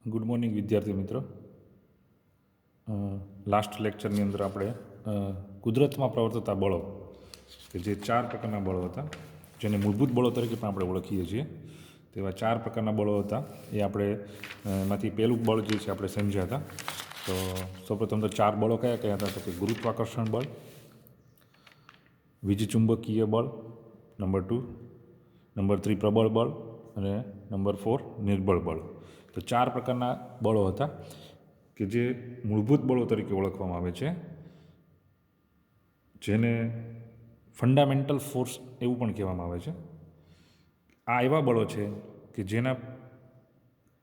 Good morning વિદ્યાર્થી મિત્રો. Last લેક્ચરની અંદર આપણે કુદરતમાં પ્રવર્તતા બળો કે જે 4 પ્રકારના બળો હતા, જેને મૂળભૂત બળો તરીકે પણ આપણે ઓળખીએ છીએ, તેવા 4 પ્રકારના બળો હતા. એ આપણે એમાંથી પહેલું બળ જે છે આપણે સમજ્યા હતા. તો સૌપ્રથમ તો 4 બળો કયા કયા હતા? તો કે ગુરુત્વાકર્ષણ બળ, વીજચુંબકીય બળ, નંબર 2, નંબર 3 પ્રબળ બળ અને નંબર 4 નિર્બળ બળ. તો 4 પ્રકારના બળો હતા કે જે મૂળભૂત બળો તરીકે ઓળખવામાં આવે છે, જેને ફંડામેન્ટલ ફોર્સ એવું પણ કહેવામાં આવે છે. આ એવા બળો છે કે જેના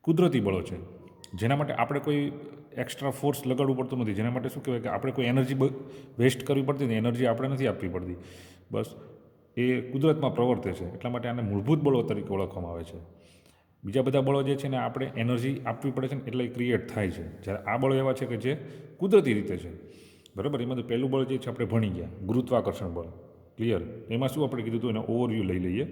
કુદરતી બળો છે, જેના માટે આપણે કોઈ એક્સ્ટ્રા ફોર્સ લગાડવું પડતું નથી. જેના માટે શું કહેવાય કે આપણે કોઈ એનર્જી વેસ્ટ કરવી પડતી નથી, એનર્જી આપણે નથી આપવી પડતી. બસ એ કુદરતમાં પ્રવર્તે છે, એટલા માટે આને મૂળભૂત બળો તરીકે ઓળખવામાં આવે છે. બીજા બધા બળો જે છે ને આપણે એનર્જી આપવી પડે છે ને એટલે એ ક્રિએટ થાય છે. જ્યારે આ બળો એવા છે કે જે કુદરતી રીતે છે, બરાબર. એમાં તો પહેલું બળ જે છે આપણે ભણી ગયા, ગુરુત્વાકર્ષણ બળ. ક્લિયર? એમાં શું આપણે કીધું હતું, એને ઓવરવ્યૂ લઈ લઈએ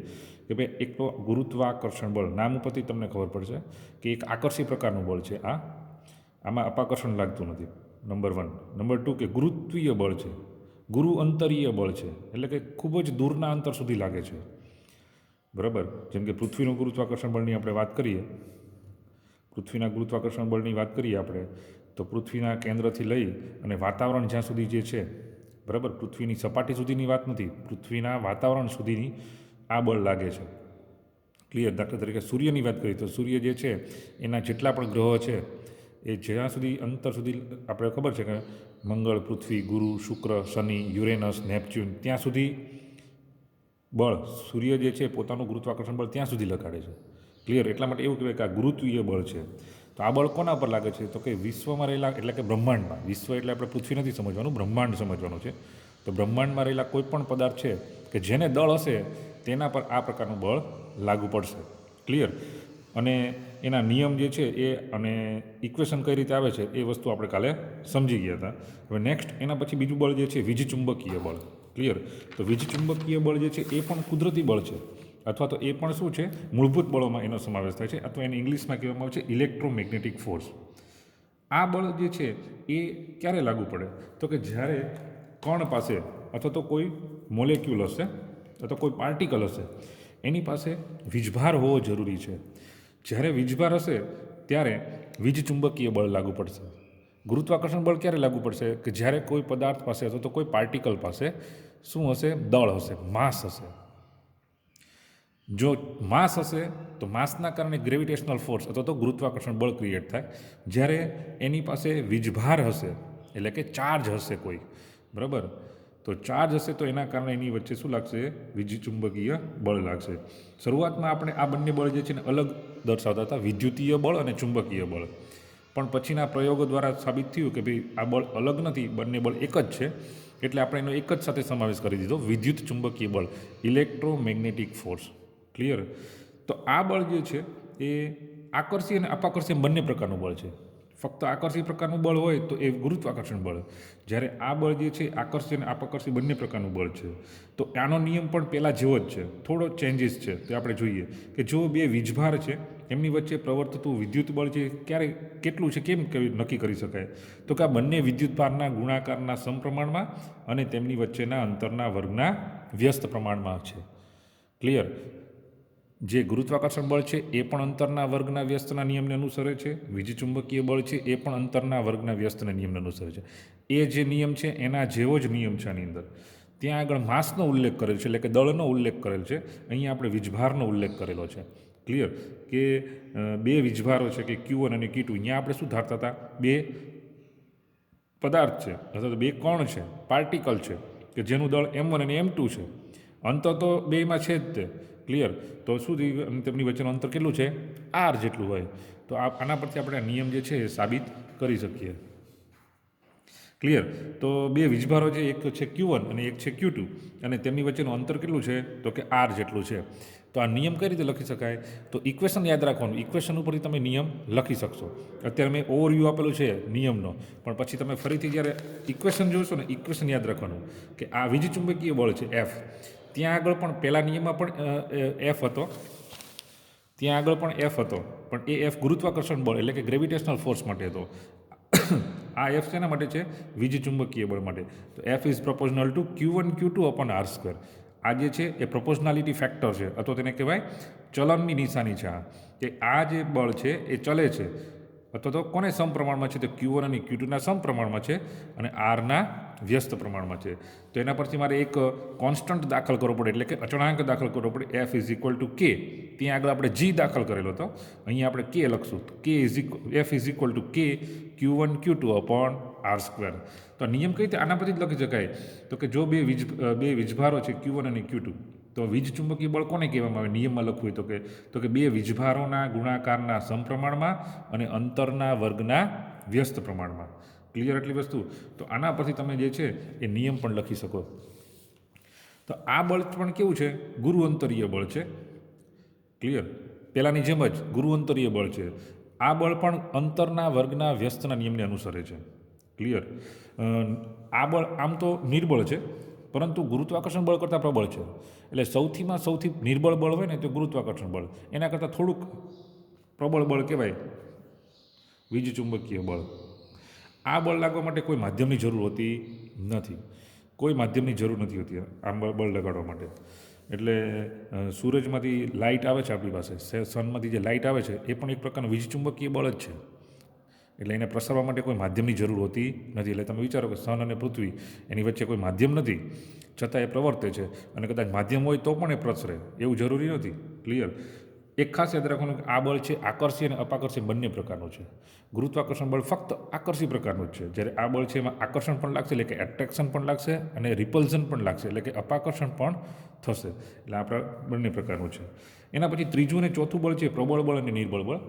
કે ભાઈ એક તો ગુરુત્વાકર્ષણ બળ, નામ ઉપરથી તમને ખબર પડશે કે એક આકર્ષી પ્રકારનું બળ છે. આમાં અપાકર્ષણ લાગતું નથી, નંબર 1. નંબર 2 કે ગુરુત્વીય બળ છે, ગુરુ અંતરીય બળ છે, એટલે કે ખૂબ જ દૂરના અંતર સુધી લાગે છે, બરાબર. જેમ કે પૃથ્વીનું ગુરુત્વાકર્ષણ બળની આપણે વાત કરીએ, પૃથ્વીના ગુરુત્વાકર્ષણ બળની વાત કરીએ આપણે, તો પૃથ્વીના કેન્દ્રથી લઈ અને વાતાવરણ જ્યાં સુધી જે છે, બરાબર, પૃથ્વીની સપાટી સુધીની વાત નથી, પૃથ્વીના વાતાવરણ સુધીની આ બળ લાગે છે. ક્લિયર? દાખલા તરીકે સૂર્યની વાત કરીએ તો સૂર્ય જે છે એના જેટલા પણ ગ્રહો છે એ જ્યાં સુધી અંતર સુધી આપણે ખબર છે કે મંગળ, પૃથ્વી, ગુરુ, શુક્ર, શનિ, યુરેનસ, નેપચ્યુન, ત્યાં સુધી બળ સૂર્ય જે છે પોતાનું ગુરુત્વાકર્ષણ બળ ત્યાં સુધી લગાડે છે. ક્લિયર? એટલા માટે એવું કહેવાય કે આ ગુરુત્વીય બળ છે. તો આ બળ કોના પર લાગે છે? તો કે વિશ્વમાં રહેલા, એટલે કે બ્રહ્માંડમાં, વિશ્વ એટલે આપણે પૃથ્વી નથી સમજવાનું, બ્રહ્માંડ સમજવાનું છે. તો બ્રહ્માંડમાં રહેલા કોઈ પણ પદાર્થ છે કે જેને દળ હશે તેના પર આ પ્રકારનું બળ લાગુ પડશે. ક્લિયર? અને એના નિયમ જે છે એ અને ઇક્વેશન કઈ રીતે આવે છે એ વસ્તુ આપણે કાલે સમજી ગયા હતા. હવે નેક્સ્ટ એના પછી બીજું બળ જે છે વીજચુંબકીય બળ. ક્લિયર? તો વીજચુંબકીય બળ જે છે એ પણ કુદરતી બળ છે, અથવા તો એ પણ શું છે, મૂળભૂત બળોમાં એનો સમાવેશ થાય છે, અથવા એને ઇંગ્લિશમાં કહેવામાં આવે છે ઇલેક્ટ્રોમેગ્નેટિક ફોર્સ. આ બળ જે છે એ ક્યારે લાગુ પડે? તો કે જ્યારે કણ પાસે અથવા તો કોઈ મોલેક્યુલ હશે અથવા કોઈ પાર્ટિકલ હશે, એની પાસે વીજભાર હોવો જરૂરી છે. જ્યારે વીજભાર હશે ત્યારે વીજચુંબકીય બળ લાગુ પડશે. ગુરુત્વાકર્ષણ બળ ક્યારે લાગુ પડશે? કે જ્યારે કોઈ પદાર્થ પાસે અથવા તો કોઈ પાર્ટિકલ પાસે શું હશે? દળ હશે, માસ હશે. જો માસ હશે તો માસના કારણે ગ્રેવિટેશનલ ફોર્સ અથવા તો ગુરુત્વાકર્ષણ બળ ક્રિએટ થાય. જ્યારે એની પાસે વીજભાર હશે, એટલે કે ચાર્જ હશે કોઈ, બરાબર, તો ચાર્જ હશે તો એના કારણે એની વચ્ચે શું લાગશે? વીજચુંબકીય બળ લાગશે. શરૂઆતમાં આપણે આ બંને બળ જે છે ને અલગ દર્શાવતા હતા, વિદ્યુતીય બળ અને ચુંબકીય બળ. પણ પછીના પ્રયોગો દ્વારા સાબિત થયું કે ભાઈ આ બળ અલગ નથી, બંને બળ એક જ છે. એટલે આપણે એનો એક જ સાથે સમાવેશ કરી દીધો, વિદ્યુત ચુંબકીય બળ, ઇલેક્ટ્રોમેગ્નેટિક ફોર્સ. ક્લિયર? તો આ બળ જે છે એ આકર્ષી અને અપાકર્ષી બંને પ્રકારનું બળ છે. ફક્ત આકર્ષી પ્રકારનું બળ હોય તો એ ગુરુત્વાકર્ષણ બળ, જ્યારે આ બળ જે છે આકર્ષી અને અપાકર્ષી બંને પ્રકારનું બળ છે. તો આનો નિયમ પણ પહેલાં જેવો જ છે, થોડો ચેન્જીસ છે. તો આપણે જોઈએ કે જો બે વીજભાર છે એમની વચ્ચે પ્રવર્તતું વિદ્યુત બળ છે ક્યારે કેટલું છે, કેમ નક્કી કરી શકાય? તો કે આ બંને વિદ્યુતભારના ગુણાકારના સમપ્રમાણમાં અને તેમની વચ્ચેના અંતરના વર્ગના વ્યસ્ત પ્રમાણમાં છે. ક્લિયર? જે ગુરુત્વાકર્ષણ બળ છે એ પણ અંતરના વર્ગના વ્યસ્તના નિયમને અનુસરે છે, વીજચુંબકીય બળ છે એ પણ અંતરના વર્ગના વ્યસ્તના નિયમને અનુસરે છે. એ જે નિયમ છે એના જેવો જ નિયમ છે આની અંદર. ત્યાં આગળ માસનો ઉલ્લેખ કરેલ છે, એટલે કે દળનો ઉલ્લેખ કરેલ છે, અહીંયા આપણે વીજભારનો ઉલ્લેખ કરેલો છે. ક્લિયર? કે બે વીજભારો છે કે Q1 અને Q2, અહીંયા આપણે શું ધારતા હતા? બે પદાર્થ છે અથવા તો બે કણ છે, પાર્ટિકલ છે, કે જેનું દળ M1 અને M2 છે. અંતર તો બેમાં છે જ તે. ક્લિયર? તો શું થયું? તેમની વચ્ચેનું અંતર કેટલું છે? R જેટલું હોય. તો આના પરથી આપણે આ નિયમ જે છે એ સાબિત કરી શકીએ. ક્લિયર? તો બે વીજભારો છે, એક છે Q1 અને એક છે Q2, અને તેમની વચ્ચેનું અંતર કેટલું છે? તો કે R જેટલું છે. તો આ નિયમ કઈ રીતે લખી શકાય? તો ઇક્વેશન યાદ રાખવાનું, ઇક્વેશન ઉપરથી તમે નિયમ લખી શકશો. અત્યારે મેં ઓવરવ્યૂ આપેલું છે નિયમનો, પણ પછી તમે ફરીથી જ્યારે ઇક્વેશન જોશો ને, ઇક્વેશન યાદ રાખવાનું કે આ વીજચુંબકીય બળ છે F, ત્યાં આગળ પણ પહેલા નિયમમાં પણ F હતો, ત્યાં આગળ પણ એફ હતો, પણ એ એફ ગુરુત્વાકર્ષણ બળ એટલે કે ગ્રેવિટેશનલ ફોર્સ માટે હતો. આ એફ શેના માટે છે? વીજ ચુંબકીય બળ માટે. તો F is proportional to Q1 Q2 upon R square. આ જે છે એ પ્રપોઝનાલિટી ફેક્ટર છે, અથવા તેને કહેવાય ચલનની નિશાની છે. કે આ જે બળ છે એ ચલે છે, અથવા તો કોને સમપ્રમાણમાં છે? તો Q1 અને Q2ના સમપ્રમાણમાં છે અને આરના વ્યસ્ત પ્રમાણમાં છે. તો એના પરથી મારે એક કોન્સ્ટન્ટ દાખલ કરવો પડે, એટલે કે અચળાંક દાખલ કરવો પડે. એફ ઇઝ ઇક્વલ ટુ કે. ત્યાં આગળ આપણે જી દાખલ કરેલો હતો, અહીંયા આપણે કે લખશું. કે એફ ઇઝ ઇક્વલ ટુ કે Q1 Q2 upon R square. તો નિયમ કઈ રીતે આના પરથી જ લખી શકાય? તો કે જો બે વીજભારો છે Q1 અને Q2, તો વીજ ચુંબકીય બળ કોને કહેવામાં આવે નિયમમાં લખવું હોય? તો કે બે વીજભારોના ગુણાકારના સમપ્રમાણમાં અને અંતરના વર્ગના વ્યસ્ત પ્રમાણમાં. ક્લિયર એટલી વસ્તુ? તો આના પરથી તમે જે છે એ નિયમ પણ લખી શકો. તો આ બળ પણ કેવું છે? ગુરુઅંતરીય બળ છે. ક્લિયર? પહેલાંની જેમ જ ગુરુઅંતરીય બળ છે. આ બળ પણ અંતરના વર્ગના વ્યસ્તના નિયમને અનુસરે છે. ક્લિયર? આ બળ આમ તો નિર્બળ છે, પરંતુ ગુરુત્વાકર્ષણ બળ કરતાં પ્રબળ છે. એટલે સૌથી નિર્બળ બળ હોય ને તો ગુરુત્વાકર્ષણ બળ, એના કરતાં થોડુંક પ્રબળ બળ કહેવાય વીજ ચુંબકીય બળ. આ બળ લાગવા માટે કોઈ માધ્યમની જરૂર હોતી નથી. કોઈ માધ્યમની જરૂર નથી હોતી આ બળ લગાડવા માટે. એટલે સૂરજમાંથી લાઇટ આવે છે આપણી પાસે, સનમાંથી જે લાઇટ આવે છે એ પણ એક પ્રકારનું વીજ ચુંબકીય બળ જ છે. એટલે એને પ્રસરવા માટે કોઈ માધ્યમની જરૂર હોતી નથી. એટલે તમે વિચારો કે સન અને પૃથ્વી એની વચ્ચે કોઈ માધ્યમ નથી, છતાં એ પ્રવર્તે છે. અને કદાચ માધ્યમ હોય તો પણ એ પ્રસરે, એવું જરૂરી નથી. ક્લિયર? એક ખાસ યાદ રાખવાનું કે આ બળ છે આકર્ષી અને અપાકર્ષી બંને પ્રકારનું છે. ગુરુત્વાકર્ષણ બળ ફક્ત આકર્ષી પ્રકારનું જ છે, જ્યારે આ બળ છે એમાં આકર્ષણ પણ લાગશે, એટલે કે એટ્રેક્શન પણ લાગશે, અને રિપલ્ઝન પણ લાગશે, એટલે કે અપાકર્ષણ પણ થશે. એટલે આ બંને પ્રકારનું છે. એના પછી ત્રીજું અને ચોથું બળ છે પ્રબળ બળ અને નિર્બળ બળ.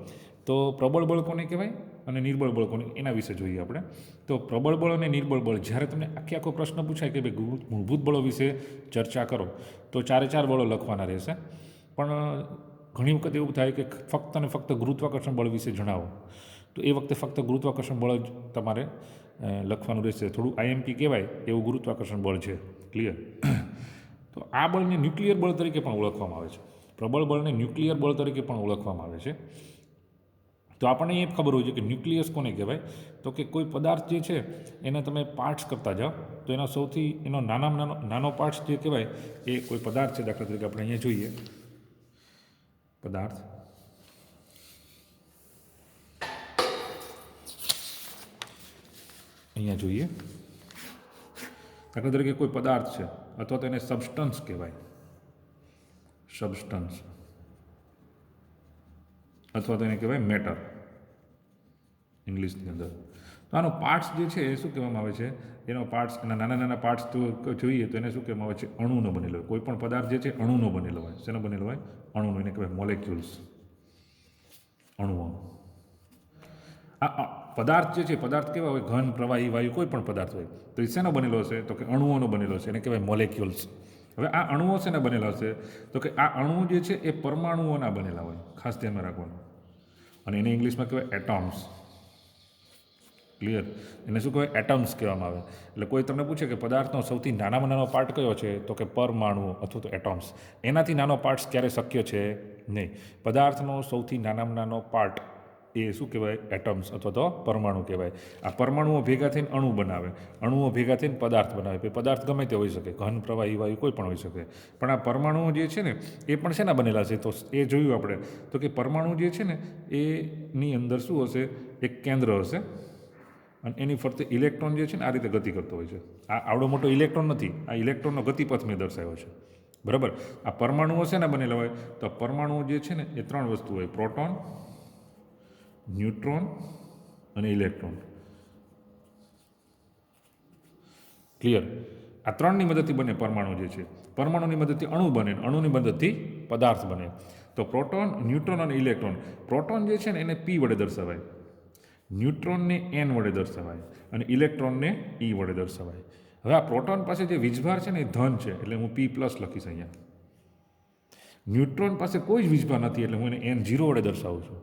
તો પ્રબળ બળ કોને કહેવાય અને નિર્બળ બળ કોને, એના વિશે જોઈએ આપણે. તો પ્રબળ બળ અને નિર્બળ બળ, જ્યારે તમને આખો પ્રશ્ન પૂછાય કે ભાઈ મૂળભૂત બળો વિશે ચર્ચા કરો, તો 4 બળો લખવાના રહેશે. પણ ઘણી વખત એવું થાય કે ફક્ત અને ફક્ત ગુરુત્વાકર્ષણ બળ વિશે જણાવો, તો એ વખતે ફક્ત ગુરુત્વાકર્ષણ બળ જ તમારે લખવાનું રહેશે. થોડું આઈએમપી કહેવાય એવું ગુરુત્વાકર્ષણ બળ છે. ક્લિયર? તો આ બળને ન્યુક્લિયર બળ તરીકે પણ ઓળખવામાં આવે છે. પ્રબળ બળને ન્યુક્લિયર બળ તરીકે પણ ઓળખવામાં આવે છે. તો આપણને એ ખબર હોય છે કે ન્યુક્લિયસ કોને કહેવાય? તો કે કોઈ પદાર્થ જે છે એને તમે પાર્ટ્સ કરતા જાઓ, તો એનો નાનો પાર્ટ્સ જે કહેવાય એ કોઈ પદાર્થ છે. દાખલા તરીકે આપણે અહીંયા જોઈએ પદાર્થ, અહીંયા જોઈએ દાખલા તરીકે કોઈ પદાર્થ છે, અથવા તો એને સબસ્ટન્સ કહેવાય, સબસ્ટન્સ, અથવા તો એને કહેવાય મેટર ઇંગ્લિશની અંદર. તો આનો પાર્ટ્સ જે છે એ શું કહેવામાં આવે છે? એનો પાર્ટ્સ, એના નાના પાર્ટ્સ તો જોઈએ તો એને શું કહેવામાં આવે છે? અણુનો બનેલો હોય. કોઈ પણ પદાર્થ જે છે અણુનો બનેલો હોય. શેનો બનેલો હોય? અણુનો. એને કહેવાય મોલેક્યુલ્સ, અણુઓ. આ પદાર્થ જે છે, પદાર્થ કેવા હોય? ઘન, પ્રવાહી, વાયુ, કોઈ પણ પદાર્થ હોય. તો એ શેનો બનેલો હશે? તો કે અણુઓનો બનેલો છે. એને કહેવાય મોલેક્યુલ્સ. હવે આ અણુઓ શેના બનેલા હશે? તો કે આ અણુ જે છે એ પરમાણુઓના બનેલા હોય. ખાસ ધ્યાનમાં રાખવાનું. અને એને ઇંગ્લિશમાં કહેવાય એટમ્સ. ક્લિયર? એને શું કહેવાય? એટમ્સ કહેવામાં આવે. એટલે કોઈ તમને પૂછે કે પદાર્થનો સૌથી નાનામાં નાનો પાર્ટ કયો છે? તો કે પરમાણુઓ અથવા તો એટમ્સ. એનાથી નાનો પાર્ટ્સ ક્યારે શક્ય છે? નહીં. પદાર્થનો સૌથી નાનામાં નાનો પાર્ટ એ શું કહેવાય? એટમ્સ અથવા તો પરમાણુ કહેવાય. આ પરમાણુઓ ભેગા થઈને અણુ બનાવે, અણુઓ ભેગા થઈને પદાર્થ બનાવે. પદાર્થ ગમે તે હોઈ શકે, ઘન, પ્રવાહી, વાયુ, કોઈ પણ હોઈ શકે. પણ આ પરમાણુઓ જે છે ને એ પણ શેના બનેલા છે? તો એ જોયું આપણે. તો કે પરમાણુ જે છે ને એની અંદર શું હશે? એક કેન્દ્ર હશે, અને એની ફરતે ઇલેક્ટ્રોન જે છે ને આ રીતે ગતિ કરતો હોય છે. આ આવડો મોટો ઇલેક્ટ્રોન નથી, આ ઇલેક્ટ્રોનનો ગતિપથ મેં દર્શાવ્યો છે. બરાબર? આ પરમાણુઓ શેના બનેલા હોય? તો પરમાણુઓ જે છે ને એ 3 વસ્તુ હોય: પ્રોટોન, ન્યુટ્રોન અને ઇલેક્ટ્રોન. ક્લિયર? આ 3ની મદદથી બને પરમાણુ જે છે. પરમાણુની મદદથી અણુ બને, અણુની મદદથી પદાર્થ બને. તો પ્રોટોન, ન્યુટ્રોન અને ઇલેક્ટ્રોન. પ્રોટોન જે છે ને એને P વડે દર્શાવાય, ન્યુટ્રોનને N વડે દર્શાવાય, અને ઇલેક્ટ્રોનને E વડે દર્શાવાય. હવે આ પ્રોટોન પાસે જે વીજભાર છે ને એ ધન છે, એટલે હું P+ લખીશ અહીંયા. ન્યુટ્રોન પાસે કોઈ જ વીજભાર નથી, એટલે હું એને N0 વડે દર્શાવું છું.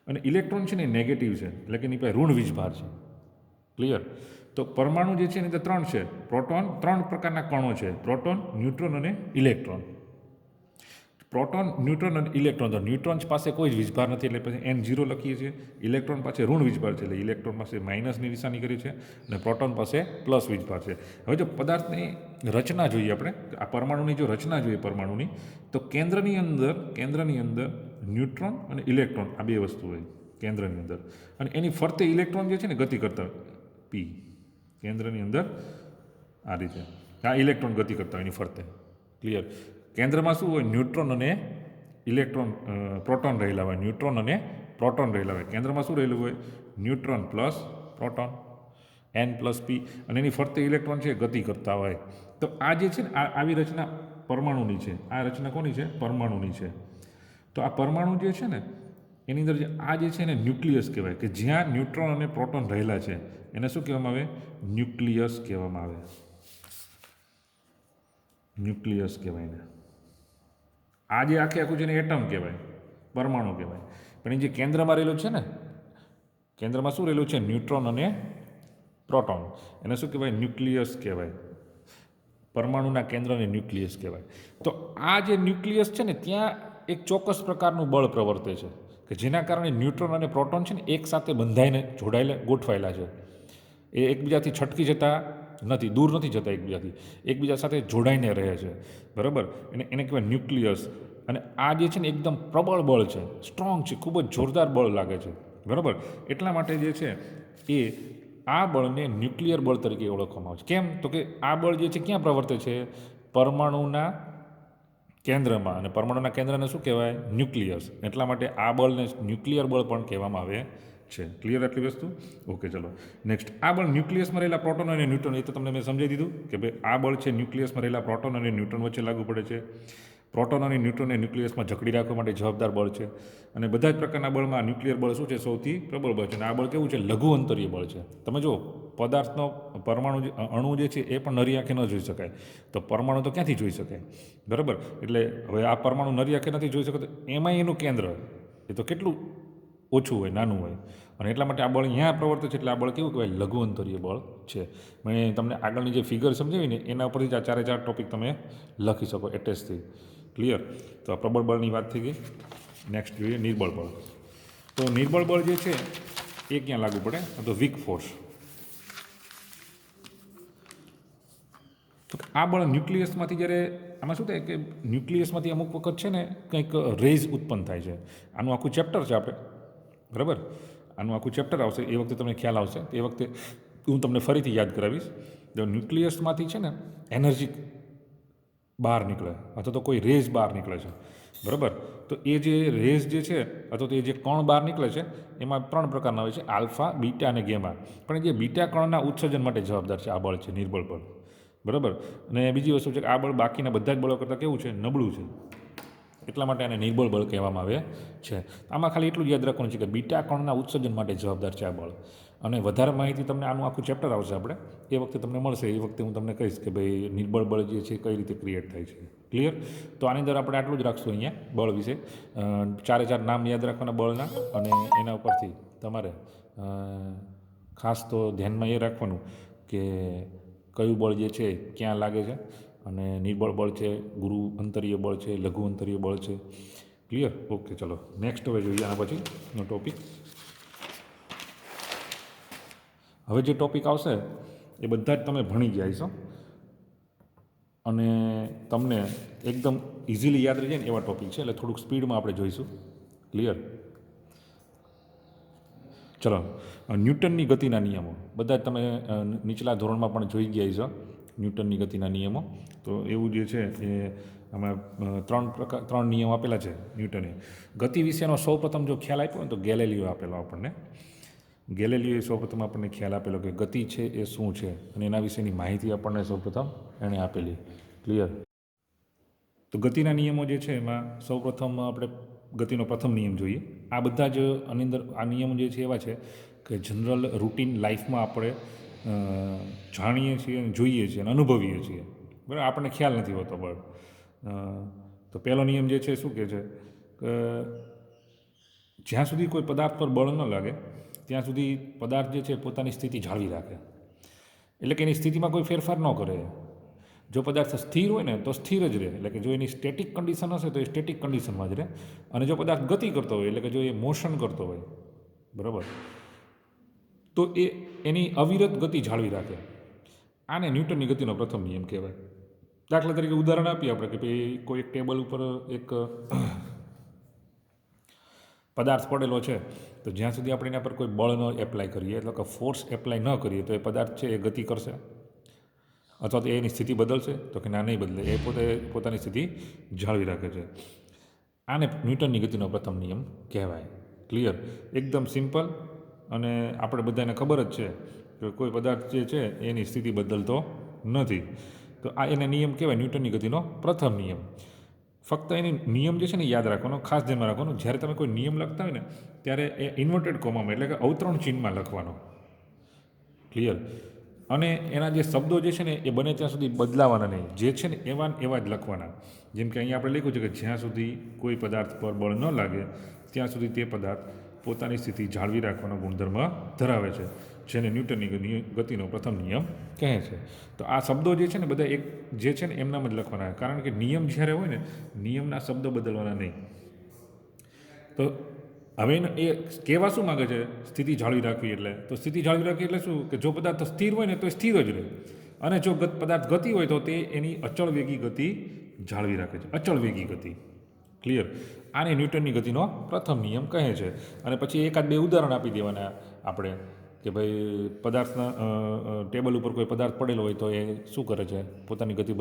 અને ઇલેક્ટ્રોન છે ને એ નેગેટિવ છે, એટલે કે એની પાસે ઋણ વીજભાર છે. ક્લિયર? તો પરમાણુ જે છે એની અંદર 3 છે. પ્રોટોન, 3 પ્રકારના કણો છે: પ્રોટોન, ન્યુટ્રોન અને ઇલેક્ટ્રોન. પ્રોટોન, ન્યુટ્રોન અને ઇલેક્ટ્રોન. તો ન્યુટ્રોન્સ પાસે કોઈ જ વીજભાર નથી એટલે પછી N0 લખીએ છીએ. ઇલેક્ટ્રોન પાસે ઋણ વીજભાર છે એટલે ઇલેક્ટ્રોન પાસે માઇનસની નિશાની કરી છે અને પ્રોટોન પાસે પ્લસ વીજભાર છે. હવે જો પદાર્થની રચના જોઈએ આપણે, આ પરમાણુની જો રચના જોઈએ પરમાણુની, તો કેન્દ્રની અંદર ન્યુટ્રોન અને ઇલેક્ટ્રોન આ બે વસ્તુ હોય કેન્દ્રની અંદર, અને એની ફરતે ઇલેક્ટ્રોન જે છે ને ગતિ કરતા પી કેન્દ્રની અંદર આ રીતે આ ઇલેક્ટ્રોન ગતિ કરતા હોય એની ફરતે. ક્લિયર? કેન્દ્રમાં શું હોય? ન્યુટ્રોન અને ઇલેક્ટ્રોન પ્રોટોન રહેલા હોય, ન્યુટ્રોન અને પ્રોટોન રહેલા હોય. કેન્દ્રમાં શું રહેલું હોય? Neutron plus proton N plus પી, અને એની ફરતે ઇલેક્ટ્રોન છે ગતિ કરતા હોય. તો આ જે છે ને આવી રચના પરમાણુની છે. આ રચના કોની છે? પરમાણુની છે. તો આ પરમાણુ જે છે ને એની અંદર આ જે છે ને ન્યુક્લિયસ કહેવાય, કે જ્યાં ન્યુટ્રોન અને પ્રોટોન રહેલા છે એને શું કહેવામાં આવે? ન્યુક્લિયસ કહેવામાં આવે. ન્યુક્લિયસ કહેવાય ને. આ જે આખું છે ને એટમ કહેવાય, પરમાણુ કહેવાય. પણ એ જે કેન્દ્રમાં રહેલું છે ને, કેન્દ્રમાં શું રહેલું છે? ન્યુટ્રોન અને પ્રોટોન, એને શું કહેવાય? ન્યુક્લિયસ કહેવાય. પરમાણુના કેન્દ્રને ન્યુક્લિયસ કહેવાય. તો આ જે ન્યુક્લિયસ છે ને ત્યાં એક ચોક્કસ પ્રકારનું બળ પ્રવર્તે છે કે જેના કારણે ન્યુટ્રોન અને પ્રોટોન છે ને એક સાથે બંધાઈને જોડાયેલા ગોઠવાયેલા છે. એ એકબીજાથી છટકી જતા નથી, દૂર નથી જતા એકબીજાથી, એકબીજા સાથે જોડાઈને રહે છે. બરાબર? એને કહેવાય ન્યુક્લિયસ. અને આ જે છે ને એકદમ પ્રબળ બળ છે, સ્ટ્રોંગ છે, ખૂબ જ જોરદાર બળ લાગે છે. બરાબર? એટલા માટે જે છે એ આ બળને ન્યુક્લિયર બળ તરીકે ઓળખવામાં આવે છે. કેમ? તો કે આ બળ જે છે ક્યાં પ્રવર્તે છે? પરમાણુના કેન્દ્રમાં, અને પરમાણુના કેન્દ્રને શું કહેવાય? ન્યુક્લિયસ. એટલા માટે આ બળને ન્યુક્લિયર બળ પણ કહેવામાં આવે છે. ક્લિયર આટલી વસ્તુ? ઓકે, ચલો નેક્સ્ટ. આ બળ ન્યુક્લિયસમાં રહેલા પ્રોટોન અને ન્યુટ્રોન, એ તો તમને મેં સમજાવી દીધું કે ભાઈ આ બળ છે ન્યુક્લિયસમાં રહેલા પ્રોટોન અને ન્યુટ્રોન વચ્ચે લાગુ પડે છે. પ્રોટોન અને ન્યુટ્રોનને ન્યુક્લિયસમાં જકડી રાખવા માટે જવાબદાર બળ છે. અને બધા જ પ્રકારના બળમાં ન્યુક્લિયર બળ શું છે? સૌથી પ્રબળ બળ છે. અને આ બળ કેવું છે? લઘુ અંતરીય બળ છે. તમે જો પદાર્થનો પરમાણુ અણુ જે છે એ પણ નરી આંખે ન જોઈ શકાય, તો પરમાણુ તો ક્યાંથી જોઈ શકાય? બરાબર? એટલે હવે આ પરમાણુ નરી આંખે નથી જોઈ શકતો, એમાંય એનું કેન્દ્ર એ તો કેટલું ઓછું હોય, નાનું હોય, અને એટલા માટે આ બળ અહીંયા પ્રવર્તે છે. એટલે આ બળ કેવું કહેવાય? લઘુ અંતરીય બળ છે. મેં તમને આગળની જે ફિગર સમજાવી ને એના ઉપરથી જ આ ચારે ચાર ટોપિક તમે લખી શકો એટેચથી. ક્લિયર? તો આ પ્રબળ બળની વાત થઈ ગઈ. નેક્સ્ટ જોઈએ નિર્બળ બળ. તો નિર્બળ બળ જે છે એ ક્યાં લાગુ પડે? તો વીક ફોર્સ. તો આ બળ ન્યુક્લિયસમાંથી જ્યારે આમાં શું થાય કે ન્યુક્લિયસમાંથી અમુક વખત છે ને કંઈક રેઝ ઉત્પન્ન થાય છે. આનું આખું ચેપ્ટર છે આપણે, બરાબર? આનું આખું ચેપ્ટર આવશે એ વખતે તમને ખ્યાલ આવશે. એ વખતે હું તમને ફરીથી યાદ કરાવીશ. જો ન્યુક્લિયસમાંથી છે ને એનર્જી બહાર નીકળે અથવા તો કોઈ રેઝ બહાર નીકળે છે, બરાબર? તો એ જે રેઝ જે છે અથવા તો એ જે કણ બહાર નીકળે છે એમાં 3 પ્રકારના હોય છે: આલ્ફા, બીટા અને ગેમા. પણ જે બીટા કણના ઉત્સર્જન માટે જવાબદાર છે આ બળ છે, નિર્બળ બળ. બરાબર? અને બીજી વસ્તુ છે કે આ બળ બાકીના બધા જ બળો કરતાં કેવું છે? નબળું છે. એટલા માટે આને નિર્બળ બળ કહેવામાં આવે છે. આમાં ખાલી એટલું જ યાદ રાખવાનું છે કે બીટા કણના ઉત્સર્જન માટે જવાબદાર છે આ બળ. અને વધારે માહિતી તમને આનું આખું ચેપ્ટર આવશે આપણે, એ વખતે તમને મળશે. એ વખતે હું તમને કહીશ કે ભાઈ નિર્બળ બળ જે છે કઈ રીતે ક્રિએટ થાય છે. ક્લિયર? તો આની અંદર આપણે આટલું જ રાખશું અહીંયા બળ વિશે. ચારે ચાર નામ યાદ રાખવાના બળના, અને એના ઉપરથી તમારે ખાસ તો ધ્યાનમાં એ રાખવાનું કે કયું બળ જે છે ક્યાં લાગે છે, અને નિર્બળ બળ છે, ગુરુ અંતરીય બળ છે, લઘુ અંતરીય બળ છે. ક્લિયર? ઓકે, ચલો નેક્સ્ટ હવે જોઈએ આના પછીનો ટોપિક. હવે જે ટોપિક આવશે એ બધા જ તમે ભણી ગયા છો અને તમને એકદમ ઇઝીલી યાદ રહી જાય ને એવા ટોપિક છે, એટલે થોડુંક સ્પીડમાં આપણે જોઈશું. ક્લિયર? ચલો, ન્યૂટનની ગતિના નિયમો બધા જ તમે નીચલા ધોરણમાં પણ જોઈ ગયા છો. ન્યૂટનની ગતિના નિયમો, તો એવું જે છે એ આમાં 3 નિયમ આપેલા છે ન્યૂટને. ગતિ વિશેનો સૌપ્રથમ જો ખ્યાલ આપ્યો ને તો ગેલેલિયો આપેલો આપણને. ગેલેલિયોએ સૌપ્રથમ આપણને ખ્યાલ આપેલો કે ગતિ છે એ શું છે, અને એના વિશેની માહિતી આપણને સૌપ્રથમ એણે આપેલી. ક્લિયર? તો ગતિના નિયમો જે છે એમાં સૌપ્રથમ આપણે ગતિનો પ્રથમ નિયમ જોઈએ. આ બધા જ આની અંદર આ નિયમો જે છે એવા છે કે જનરલ રૂટીન લાઈફમાં આપણે જાણીએ છીએ અને જોઈએ છીએ અને અનુભવીએ છીએ, બરાબર? આપણને ખ્યાલ નથી હોતો બળ. તો પહેલો નિયમ જે છે શું કહે છે કે જ્યાં સુધી કોઈ પદાર્થ પર બળ ન લાગે ત્યાં સુધી પદાર્થ જે છે પોતાની સ્થિતિ જાળવી રાખે, એટલે કે એની સ્થિતિમાં કોઈ ફેરફાર ન કરે. જો પદાર્થ સ્થિર હોય ને તો સ્થિર જ રહે, એટલે કે જો એની સ્ટેટિક કન્ડિશન હશે તો એ સ્ટેટિક કન્ડિશનમાં જ રહે. અને જો પદાર્થ ગતિ કરતો હોય, એટલે કે જો એ મોશન કરતો હોય, બરાબર, તો એ એની અવિરત ગતિ જાળવી રાખે. આને ન્યૂટનની ગતિનો પ્રથમ નિયમ કહેવાય. દાખલા તરીકે ઉદાહરણ આપીએ આપણે કે ભાઈ કોઈ એક ટેબલ ઉપર એક પદાર્થ પડેલો છે, તો જ્યાં સુધી આપણે એના પર કોઈ બળ ન એપ્લાય કરીએ, એટલે કે ફોર્સ એપ્લાય ન કરીએ, તો એ પદાર્થ છે એ ગતિ કરશે અથવા તો એની સ્થિતિ બદલશે, તો કે ના, નહીં બદલે, એ પોતાની સ્થિતિ જાળવી રાખે છે. આને ન્યૂટનની ગતિનો પ્રથમ નિયમ કહેવાય. ક્લિયર? એકદમ સિમ્પલ. અને આપણે બધાને ખબર જ છે કે કોઈ પદાર્થ જે છે એની સ્થિતિ બદલતો નથી. તો આ એને નિયમ કહેવાય, ન્યૂટનની ગતિનો પ્રથમ નિયમ. ફક્ત એની નિયમ જે છે ને યાદ રાખવાનો, ખાસ ધ્યાનમાં રાખવાનું. જ્યારે તમે કોઈ નિયમ લખતા હોય ને ત્યારે એ ઇન્વર્ટેડ કોમામાં, એટલે કે અવતરણ ચિહ્નમાં લખવાનો. ક્લિયર? અને એના જે શબ્દો જે છે ને એ બને ત્યાં સુધી બદલાવાના નહીં, જે છે ને એવા જ લખવાના. જેમ કે અહીંયા આપણે લખ્યું છે કે જ્યાં સુધી કોઈ પદાર્થ પર બળ ન લાગે ત્યાં સુધી તે પદાર્થ પોતાની સ્થિતિ જાળવી રાખવાનો ગુણધર્મ ધરાવે છે, જેને ન્યૂટનની ગતિનો પ્રથમ નિયમ કહે છે. તો આ શબ્દો જે છે ને બધા એક જે છે ને એમનામ જ લખવાના, કારણ કે નિયમ જ્યારે હોય ને, નિયમના શબ્દો બદલવાના નહીં. તો હવે એ કહેવા શું માગે છે સ્થિતિ જાળવી રાખવી એટલે? તો સ્થિતિ જાળવી રાખવી એટલે શું? કે જો પદાર્થ સ્થિર હોય ને તો એ સ્થિર જ રહે, અને જો પદાર્થ ગતિ હોય તો તે એની અચળ વેગી ગતિ જાળવી રાખે છે. અચળ વેગી ગતિ. ક્લિયર? આને ન્યૂટનની ગતિનો પ્રથમ નિયમ કહે છે. અને પછી એકાદ બે ઉદાહરણ આપી દેવાના આપણે કે ભાઈ પદાર્થના ટેબલ ઉપર કોઈ પદાર્થ પડેલો હોય તો એ શું કરે છે? પોતાની ગતિ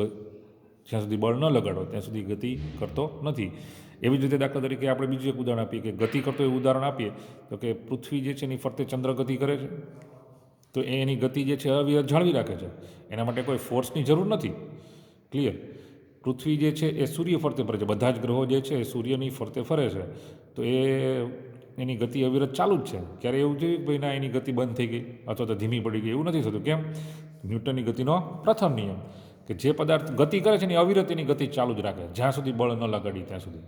જ્યાં સુધી બળ ન લગાડો ત્યાં સુધી ગતિ કરતો નથી. એવી જ રીતે દાખલા તરીકે આપણે બીજું એક ઉદાહરણ આપીએ કે ગતિ કરતો એવું ઉદાહરણ આપીએ તો કે પૃથ્વી જે છે એની ફરતે ચંદ્ર ગતિ કરે છે, તો એની ગતિ જે છે અવિરત જાળવી રાખે છે. એના માટે કોઈ ફોર્સની જરૂર નથી. ક્લિયર? પૃથ્વી જે છે એ સૂર્ય ફરતે ફરે છે, બધા જ ગ્રહો જે છે એ સૂર્યની ફરતે ફરે છે, તો એની ગતિ અવિરત ચાલુ જ છે. ક્યારે એવું થયું કે ભાઈ ના એની ગતિ બંધ થઈ ગઈ અથવા તો ધીમી પડી ગઈ? એવું નથી થતું. કેમ? ન્યૂટનની ગતિનો પ્રથમ નિયમ કે જે પદાર્થ ગતિ કરે છે ને એ અવિરત એની ગતિ ચાલુ જ રાખે જ્યાં સુધી બળ ન લગાડી ત્યાં સુધી.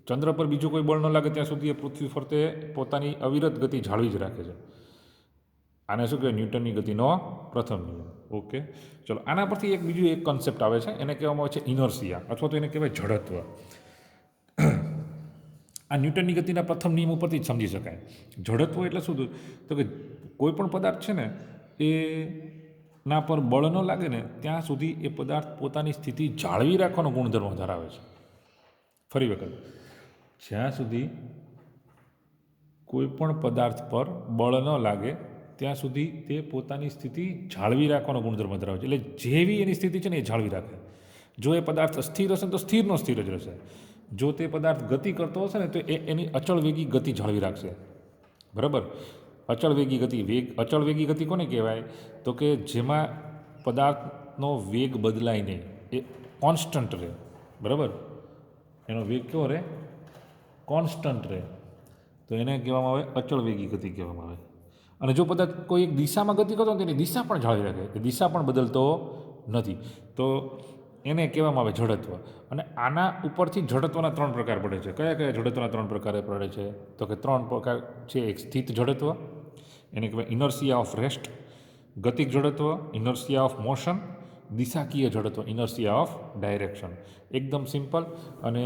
ચંદ્ર પર બીજું કોઈ બળ ન લાગે ત્યાં સુધી એ પૃથ્વી ફરતે પોતાની અવિરત ગતિ જાળવી જ રાખે છે. આને શું કહેવાય? ન્યૂટનની ગતિનો પ્રથમ નિયમ. ઓકે, ચલો. આના પરથી એક બીજું એક કોન્સેપ્ટ આવે છે, એને કહેવામાં આવે છે ઇનર્શિયા, અથવા તો એને કહેવાય જડત્વ. આ ન્યૂટનની ગતિના પ્રથમ નિયમ ઉપરથી જ સમજી શકાય. જડત્વ એટલે શું? તો કે કોઈ પણ પદાર્થ છે ને એ ના પર બળ ન લાગે ને ત્યાં સુધી એ પદાર્થ પોતાની સ્થિતિ જાળવી રાખવાનો ગુણધર્મ ધરાવે છે. ફરી વખત, જ્યાં સુધી કોઈ પણ પદાર્થ પર બળ ન લાગે ત્યાં સુધી તે પોતાની સ્થિતિ જાળવી રાખવાનો ગુણધર્મ ધરાવે છે. એટલે જેવી એની સ્થિતિ છે ને એ જાળવી રાખે. જો એ પદાર્થ સ્થિર હશે ને તો સ્થિરનો સ્થિર જ રહેશે. જો તે પદાર્થ ગતિ કરતો હશે ને તો એ એની અચળ વેગી ગતિ જાળવી રાખશે. બરાબર? અચળ વેગી ગતિ. અચળ વેગી ગતિ કોને કહેવાય? તો કે જેમાં પદાર્થનો વેગ બદલાય નહીં, એ કોન્સ્ટન્ટ રહે. બરાબર? એનો વેગ કેવો રહે? કોન્સ્ટન્ટ રહે. તો એને કહેવામાં આવે અચળ વેગી ગતિ કહેવામાં આવે. અને જો પદાર્થ કોઈ એક દિશામાં ગતિ કરતો હોય તો એની દિશા પણ જાળવી રાખે, એ દિશા પણ બદલતો નથી, તો એને કહેવામાં આવે જડત્વ. અને આના ઉપરથી જડત્વના ત્રણ પ્રકાર પડે છે. કયા કયા જડત્વના ત્રણ પ્રકાર પડે છે? તો કે ત્રણ પ્રકાર છે. એક સ્થિત જડત્વ, એને કહેવાય ઇનર્શિયા ઓફ રેસ્ટ. ગતિક જડત્વ, ઇનર્શિયા ઓફ મોશન. દિશાકીય જડત્વ, ઇનર્શિયા ઓફ ડાયરેક્શન. એકદમ સિમ્પલ અને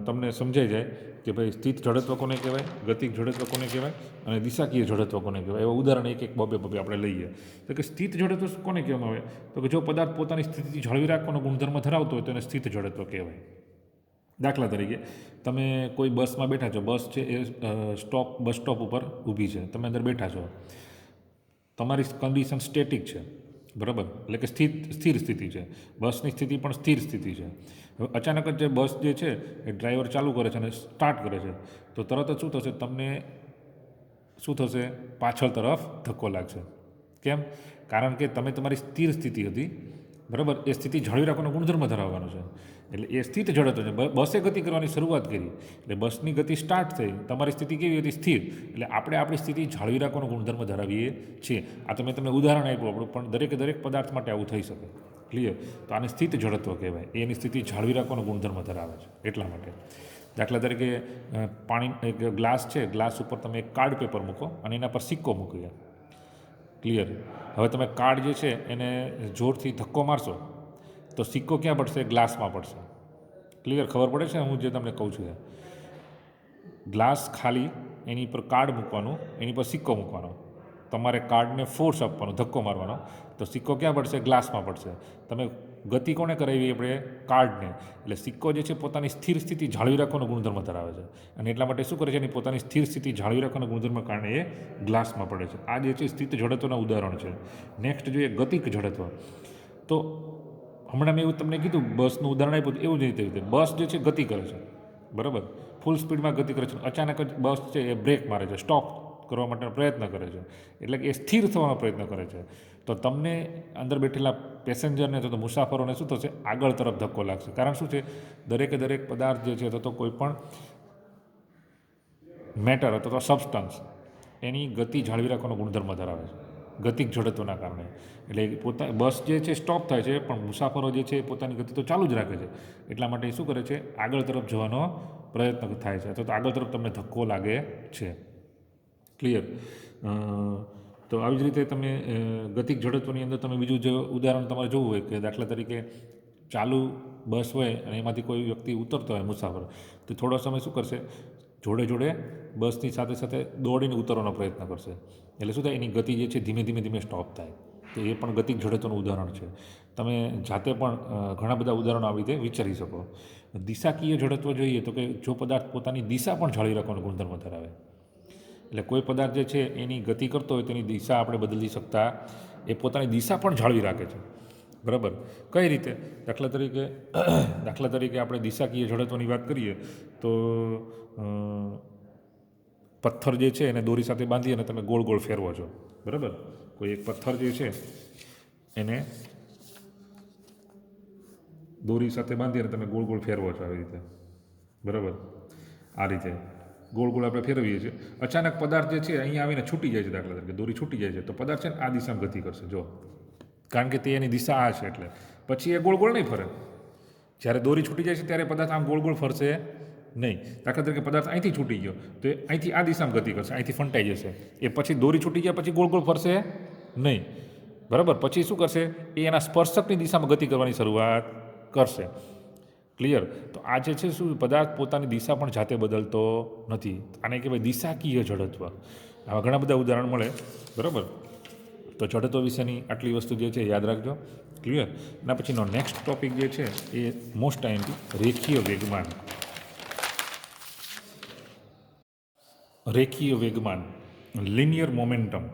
તમને સમજાઈ જાય કે ભાઈ સ્થિત જડત્વ કોને કહેવાય, ગતિક જડત્વ કોને કહેવાય અને દિશાકીય જડત્વ કોને કહેવાય. એવા ઉદાહરણ એક બબે આપણે લઈએ. તો કે સ્થિત જડત્વ કોને કહેવામાં આવે? તો કે જો પદાર્થ પોતાની સ્થિતિ જાળવી રાખવાનો ગુણધર્મ ધરાવતો હોય તો એને સ્થિત જડત્વ કહેવાય. દાખલા તરીકે તમે કોઈ બસમાં બેઠા છો, બસ છે એ બસ સ્ટોપ ઉપર ઊભી છે, તમે અંદર બેઠા છો, તમારી કન્ડિશન સ્ટેટિક છે. બરાબર? એટલે કે સ્થિર સ્થિતિ છે. બસની સ્થિતિ પણ સ્થિર સ્થિતિ છે. હવે અચાનક જ જે બસ જે છે એ ડ્રાઈવર ચાલુ કરે છે અને સ્ટાર્ટ કરે છે, તો તરત જ શું થશે? તમને શું થશે? પાછળ તરફ ધક્કો લાગશે. કેમ? કારણ કે તમે તમારી સ્થિર સ્થિતિ હતી, બરાબર, એ સ્થિતિ જાળવી રાખવાનો ગુણધર્મ ધરાવવાનો છે. એટલે એ સ્થિત જડત્વ છે. બસે ગતિ કરવાની શરૂઆત કરી એટલે બસની ગતિ સ્ટાર્ટ થઈ, તમારી સ્થિતિ કેવી હતી? સ્થિર. એટલે આપણે આપણી સ્થિતિ જાળવી રાખવાનો ગુણધર્મ ધરાવીએ છીએ. આ તમને ઉદાહરણ આપ્યું આપણું, પણ દરેક પદાર્થ માટે આવું થઈ શકે. ક્લિયર? તો આને સ્થિત જડત્વ કહેવાય. એની સ્થિતિ જાળવી રાખવાનો ગુણધર્મ ધરાવે છે એટલા માટે. દાખલા તરીકે પાણી એક ગ્લાસ છે, ગ્લાસ ઉપર તમે એક કાર્ડ પેપર મૂકો અને એના પર સિક્કો મૂકી. ક્લિયર? હવે તમે કાર્ડ જે છે એને જોરથી ધક્કો મારશો તો સિક્કો ક્યાં પડશે? ગ્લાસમાં પડશે. ક્લિયર? ખબર પડે છે હું જે તમને કહું છું એ? ગ્લાસ ખાલી, એની પર કાર્ડ મૂકવાનું, એની પર સિક્કો મૂકવાનો, તમારે કાર્ડને ફોર્સ આપવાનો, ધક્કો મારવાનો, તો સિક્કો ક્યાં પડશે? ગ્લાસમાં પડશે. તમે ગતિ કોને કરાવી? આપણે કાર્ડને. એટલે સિક્કો જે છે પોતાની સ્થિર સ્થિતિ જાળવી રાખવાનો ગુણધર્મ ધરાવે છે, અને એટલા માટે શું કરે છે? એની પોતાની સ્થિર સ્થિતિ જાળવી રાખવાના ગુણધર્મ કારણે એ ગ્લાસમાં પડે છે. આ જે છે સ્થિત જડત્વના ઉદાહરણ છે. નેક્સ્ટ જોઈએ ગતિક જડત્વ. તો હમણાં મેં એવું તમને કીધું, બસનું ઉદાહરણ આપ્યું, એવું જ રીતે બસ જે છે ગતિ કરે છે, બરાબર, ફૂલ સ્પીડમાં ગતિ કરે છે. અચાનક જ બસ છે એ બ્રેક મારે છે, સ્ટોપ કરવા માટેનો પ્રયત્ન કરે છે, એટલે કે એ સ્થિર થવાનો પ્રયત્ન કરે છે. તો તમને અંદર બેઠેલા પેસેન્જરને તો મુસાફરોને શું થશે? આગળ તરફ ધક્કો લાગશે. કારણ શું છે? દરેકે દરેક પદાર્થ જે છે તો કોઈ પણ મેટર અથવા તો સબસ્ટન્સ એની ગતિ જાળવી રાખવાનો ગુણધર્મ ધરાવે છે ગતિક જડત્વના કારણે. એટલે બસ જે છે સ્ટોપ થાય છે, પણ મુસાફરો જે છે પોતાની ગતિ તો ચાલુ જ રાખે છે. એટલા માટે શું કરે છે? આગળ તરફ જવાનો પ્રયત્ન થાય છે, અથવા તો આગળ તરફ તમને ધક્કો લાગે છે. ક્લિયર? તો આવી જ રીતે તમે ગતિક જડત્વની અંદર તમે બીજું જે ઉદાહરણ તમારે જોવું હોય કે દાખલા તરીકે ચાલુ બસ હોય અને એમાંથી કોઈ વ્યક્તિ ઉતરતો હોય મુસાફર, તો થોડો સમય શું કરશે? જોડે જોડે બસની સાથે સાથે દોડીને ઉતરવાનો પ્રયત્ન કરશે. એટલે શું થાય? એની ગતિ જે છે ધીમે ધીમે ધીમે સ્ટોપ થાય. તો એ પણ ગતિક જડત્વનું ઉદાહરણ છે. તમે જાતે પણ ઘણા બધા ઉદાહરણો આવી રીતે વિચારી શકો. દિશાકીય જડત્વ જોઈએ તો કે જો પદાર્થ પોતાની દિશા પણ જાળવી રાખવાનો ગુણધર્મ ધરાવે. એટલે કોઈ પદાર્થ જે છે એની ગતિ કરતો હોય તેની દિશા આપણે બદલી શકતા, એ પોતાની દિશા પણ જાળવી રાખે છે, બરાબર. કઈ રીતે? દાખલા તરીકે આપણે દિશાકીય જડત્વની વાત કરીએ તો પથ્થર જે છે એને દોરી સાથે બાંધી અને તમે ગોળ ગોળ ફેરવો છો, બરાબર. કોઈ એક પથ્થર જે છે એને દોરી સાથે બાંધી અને તમે ગોળ ગોળ ફેરવો છો આવી રીતે, બરાબર. આ રીતે ગોળ ગોળ આપણે ફેરવીએ છીએ. અચાનક પદાર્થ જે છે અહીંયા આવીને છૂટી જાય છે, દાખલા તરીકે દોરી છૂટી જાય છે, તો પદાર્થ છે ને આ દિશામાં ગતિ કરશે, જો, કારણ કે તે એની દિશા આ છે. એટલે પછી એ ગોળ ગોળ નહીં ફરે. જ્યારે દોરી છૂટી જાય છે ત્યારે પદાર્થ આમ ગોળ ગોળ ફરશે નહીં. દાખલા તરીકે પદાર્થ અહીંથી છૂટી ગયો તો એ અહીંથી આ દિશામાં ગતિ કરશે, અહીંથી ફંટાઈ જશે. એ પછી દોરી છૂટી ગયા પછી ગોળ ગોળ ફરશે નહીં, બરાબર. પછી શું કરશે? એ એના સ્પર્શકની દિશામાં ગતિ કરવાની શરૂઆત કરશે. ક્લિયર? તો આ જે છે શું? પદાર્થ પોતાની દિશા પણ જાતે બદલતો નથી. આને કહેવાય દિશાકીય જડત્વ. આવા ઘણા બધા ઉદાહરણ મળે, બરાબર. તો જડત્વ વિશેની આટલી વસ્તુ જે છે યાદ રાખજો. ક્લિયર? એના પછીનો નેક્સ્ટ ટોપિક જે છે એ મોસ્ટ આઈએમપી, રેખીય વેગમાન. રેખીય વેગમાન, લિનિયર મોમેન્ટમ.